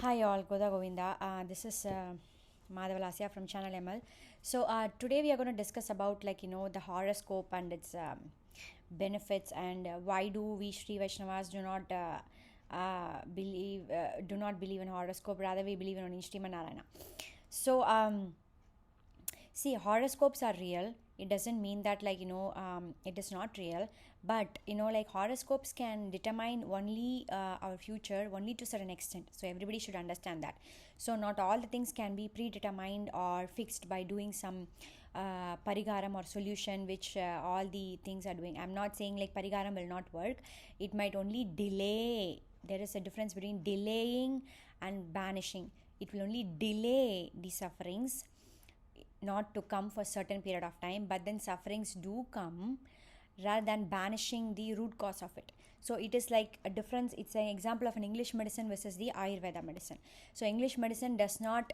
Hi all, Goda Govinda. This is Madhavalasya from Channel ML. So today we are going to discuss about the horoscope and its benefits and why do we Sri Vaishnavas do not believe in horoscope, rather we believe in only Srimad Narayana. So see, horoscopes are real. It doesn't mean that it is not real, but horoscopes can determine only our future only to a certain extent. So everybody should understand that. So not all the things can be predetermined or fixed by doing some parigaram or solution, which all the things are doing. I'm not saying like parigaram will not work. It might only delay. There is a difference between delaying and banishing. It will only delay the sufferings, not to come for a certain period of time, but then sufferings do come rather than banishing the root cause of it. So it is like a difference. It's an example of an English medicine versus the Ayurveda medicine. So English medicine does not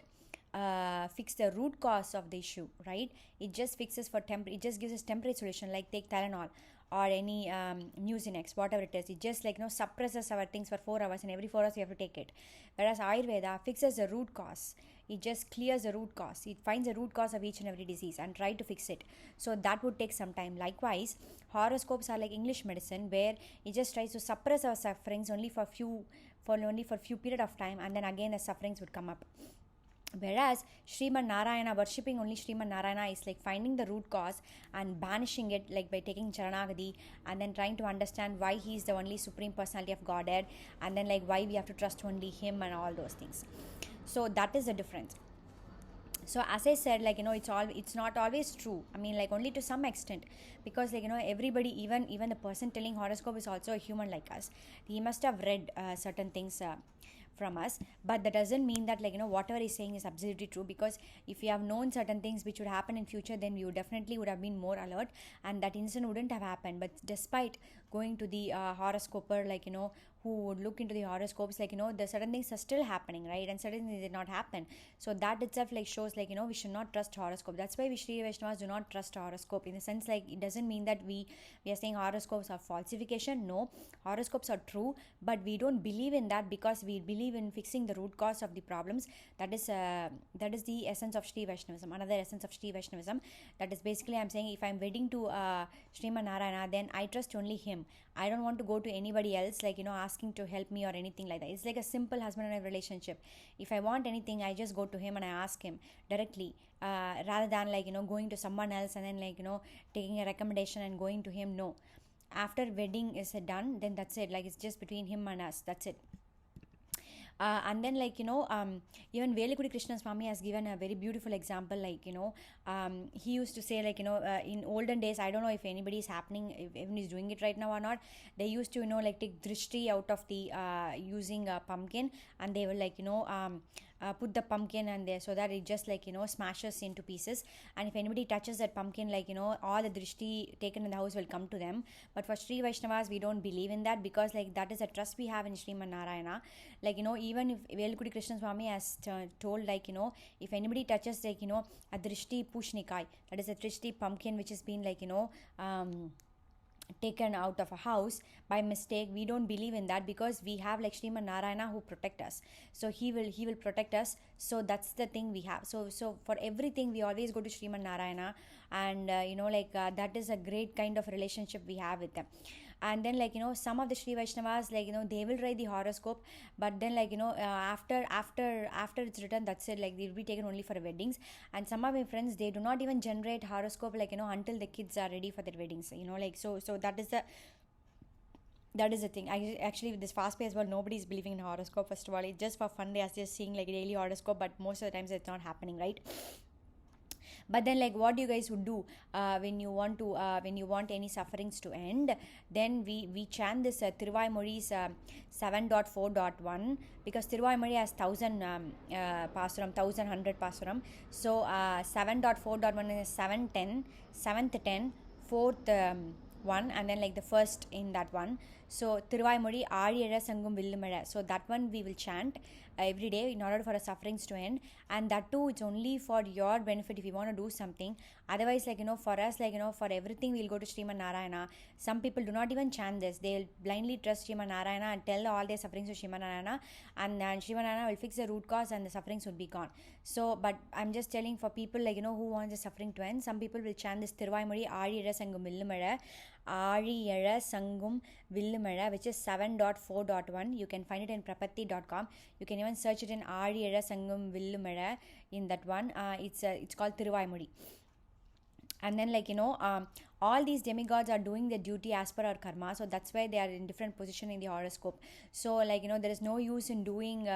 fix the root cause of the issue, right? It just fixes for it just gives us temporary solution, like take Tylenol or any Mucinex, whatever it is. It just suppresses our things for 4 hours, and every 4 hours we have to take it. Whereas Ayurveda fixes the root cause. It just clears the root cause. It finds the root cause of each and every disease and try to fix it. So that would take some time. Likewise, horoscopes are like English medicine, where it just tries to suppress our sufferings only for few period of time, and then again the sufferings would come up. Whereas Srimad Narayana, worshipping only Srimad Narayana, is like finding the root cause and banishing it, like by taking Charanagati and then trying to understand why he is the only supreme personality of Godhead, and then why we have to trust only him and all those things. So that is the difference. So as I said, it's not always true. I mean, only to some extent, because everybody, even the person telling horoscope is also a human like us. He must have read certain things from us, but that doesn't mean that whatever he's saying is absolutely true, because if we have known certain things which would happen in future, then we would definitely would have been more alert, and that incident wouldn't have happened. But despite going to the horoscoper, who would look into the horoscopes, the certain things are still happening, right? And certain things did not happen. So that itself shows we should not trust horoscope. That's why we Sri Vaishnavas do not trust horoscope, in the sense it doesn't mean that we are saying horoscopes are falsification. No, horoscopes are true, but we don't believe in that, because we believe in fixing the root cause of the problems. That is the essence of Sri Vaishnavism. Another essence of Sri Vaishnavism, that is basically, I'm saying, if I'm wedding to Srimad Narayana, then I trust only him. I don't want to go to anybody else, asking to help me or anything like that. It's like a simple husband and wife relationship. If I want anything, I just go to him and I ask him directly, rather than going to someone else and then taking a recommendation and going to him. No, after wedding is done, then that's it. It's just between him and us. That's it. And then even Velukudi Krishna Swami has given a very beautiful example. He used to say in olden days, I don't know if anybody is happening, if anyone is doing it right now or not. They used to take drishti out of the using a pumpkin, and they will put the pumpkin and there, so that it just smashes into pieces. And if anybody touches that pumpkin, all the drishti taken in the house will come to them. But for Sri Vaishnavas, we don't believe in that, because that is a trust we have in Srimad Narayana. Even if Velukudi Krishna Swami has told, if anybody touches a drishti pushnikai, that is a drishti pumpkin which has been taken out of a house by mistake, we don't believe in that, because we have Srimad Narayana who protect us. So he will protect us. So that's the thing we have. So for everything we always go to Srimad Narayana, and that is a great kind of relationship we have with them. And then some of the Sri Vaishnavas, they will write the horoscope, but then after it's written, that's it. They will be taken only for weddings. And some of my friends, they do not even generate horoscope until the kids are ready for their weddings. So that is the thing. Actually, with this fast pace world, nobody is believing in horoscope. First of all, it's just for fun. They are just seeing daily horoscope, but most of the times it's not happening, right? But then what you guys would do when you want any sufferings to end, then we chant this Thiruvaimozhi's 7.4.1, because Thiruvaimozhi has 1000 pasuram, 1100 pasuram. So 7.4.1 is 7th 10, 4th 1, and then the first in that one. So Thiruvaimozhi Aazhizha Sangum Villumazha. So that one we will chant every day in order for our sufferings to end, and that too it's only for your benefit if you want to do something. Otherwise, for us, for everything we'll go to Sriman Narayana. Some people do not even chant this. They'll blindly trust Sriman Narayana and tell all their sufferings to Sriman Narayana, and then Sriman Narayana will fix the root cause and the sufferings would be gone. So but I'm just telling for people who wants the suffering to end, some people will chant this Thiruvaimozhi Aazhizha Sangum Villumazha, Aazhizha Sangum Villumazha, which is 7.4.1. You can find it in prapatti.com. You can even search it in Aazhizha Sangum Villumazha. In that one, it's called Thiruvaimozhi. And then all these demigods are doing their duty as per our karma, so that's why they are in different position in the horoscope. So there is no use in doing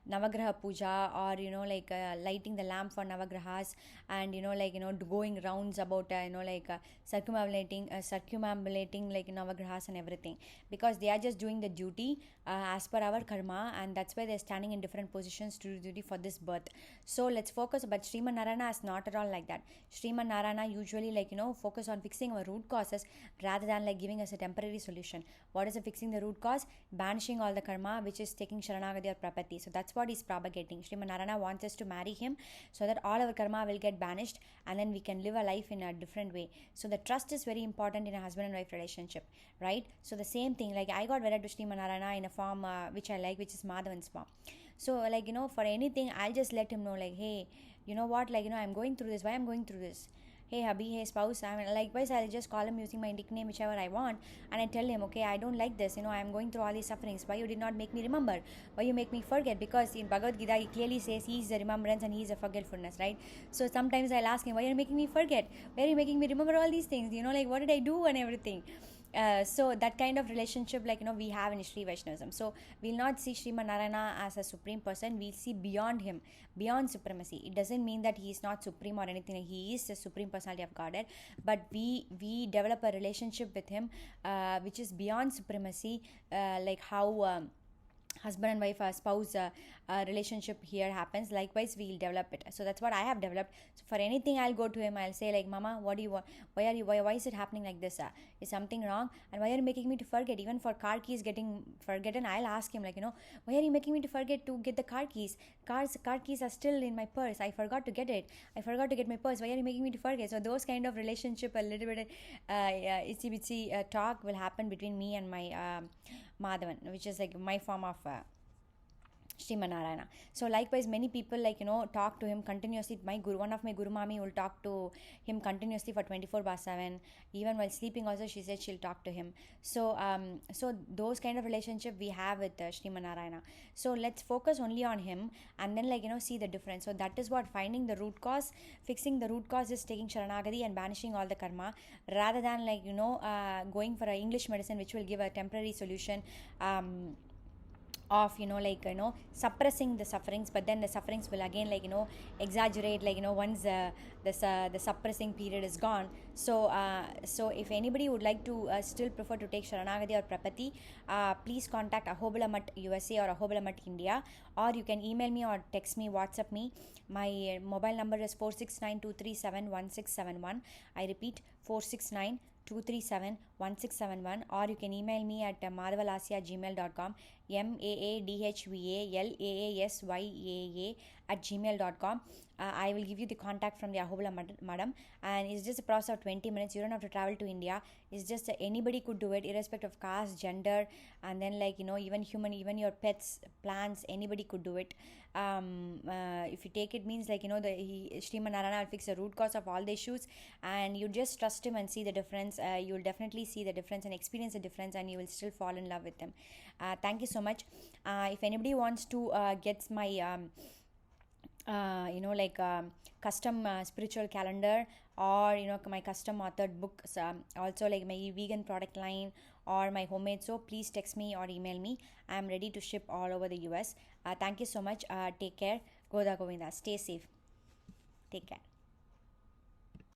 navagraha puja, or lighting the lamp for navagrahas, and going rounds about circumambulating navagrahas and everything, because they are just doing the duty as per our karma, and that's why they're standing in different positions to do duty for this birth. So let's focus. But Sriman Narayana is not at all like that. Sriman Narayana usually focus on fixing our root causes rather than giving us a temporary solution. What is fixing the root cause? Banishing all the karma, which is taking Sharanagati or Prapatti. So that's what he's propagating. Sriman Narayana wants us to marry him so that all our karma will get banished, and then we can live a life in a different way. So the trust is very important in a husband and wife relationship, right? So the same thing, I got wedded to Sriman Narayana in a form which I like, which is Madhavan's form. So for anything, I'll just let him know hey, you know what, I'm going through this. Why I'm going through this? Hey hubby, hey spouse. Likewise, I'll just call him using my nickname, whichever I want, and I tell him, okay, I don't like this, I'm going through all these sufferings. Why you did not make me remember? Why you make me forget? Because in Bhagavad Gita, he clearly says he is the remembrance and he is the forgetfulness, right? So sometimes I'll ask him, why are you making me forget? Why are you making me remember all these things? What did I do and everything? So that kind of relationship we have in Sri Vaishnavism. So we'll not see Sriman Narayana as a supreme person. We'll see beyond him, beyond supremacy. It doesn't mean that he is not supreme or anything. He is the supreme personality of Godhead, but we develop a relationship with him which is beyond supremacy, how husband and wife, spouse relationship here happens. Likewise, we'll develop it. So that's what I have developed. So for anything, I'll go to him. I'll say Mama, what do you want? Why is it happening like this? Is something wrong? And why are you making me to forget? Even for car keys getting forgotten, I'll ask him why are you making me to forget to get the car keys? Car keys are still in my purse. I forgot to get it. I forgot to get my purse. Why are you making me to forget? So those kind of relationship, a little bit itsy bitsy talk will happen between me and my Madhavan, which is my form of Sriman Narayana. So likewise, many people talk to him continuously. One of my Guru Mami will talk to him continuously for 24/7. Even while sleeping also, she said she'll talk to him. So so those kind of relationship we have with Sriman Narayana. So let's focus only on him, and then see the difference. So that is what finding the root cause. Fixing the root cause is taking Sharanagati and banishing all the karma, rather than going for an English medicine which will give a temporary solution of suppressing the sufferings, but then the sufferings will again exaggerate once the suppressing period is gone. So so if anybody would like to still prefer to take Sharanagati or Prapatti, please contact Ahobala Mutt USA or Ahobala Mutt India, or you can email me or text me, WhatsApp me. My mobile number is 469-237-1671. I repeat, 469-237-1671, or you can email me at madhavalasya@gmail.com, madavalasyaa@gmail.com. I will give you the contact from the Ahobala Madam, and it's just a process of 20 minutes. You don't have to travel to India. It's just anybody could do it, irrespective of caste, gender, and then even human, even your pets, plants, anybody could do it. If you take it, means Sriman Narayana will fix the root cause of all the issues, and you just trust him and see the difference. You will definitely see the difference and experience the difference, and you will still fall in love with him. Thank you so much. If anybody wants to get my custom spiritual calendar, or my custom authored books, also my vegan product line or my homemade soap, please text me or email me. I am ready to ship all over the US. Thank you so much. Take care. Goda Govinda. Stay safe. Take care.